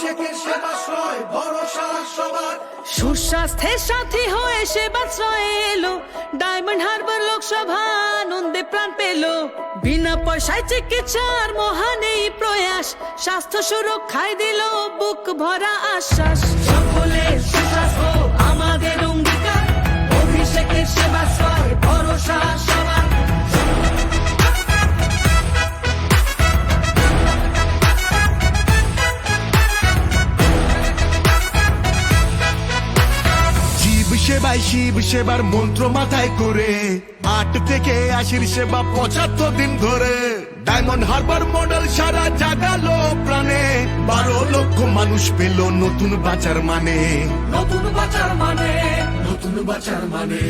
অভিষেকের সেবাশ্রয় ভরসা সবার। সুস্বাস্থ্যের সাথী হয়ে সেবাশ্রয়ে এলো ডায়মন্ড হারবার লোকসভা, আনন্দে প্রাণ পেল। বিনা পয়সায় চিকিৎসার মহান এই প্রয়াস, স্বাস্থ্য সুরক্ষায় দিল বুক ভরা আশ্বাস। সকলের সুস্বাস্থ্য আমাদের অঙ্গীকার, অভিষেকের সেবাশ্রয় ভরসা সবার। সেবাই শিব সেবার মন্ত্র মাথায় করে 8 থেকে 80 সেবা 75 দিন ধরে। ডায়মন্ড হারবার মডেল সারা জাগালো প্রাণে, 12 লক্ষ মানুষ পেল নতুন বাঁচার মানে। নতুন বাঁচার মানে, নতুন বাঁচার মানে।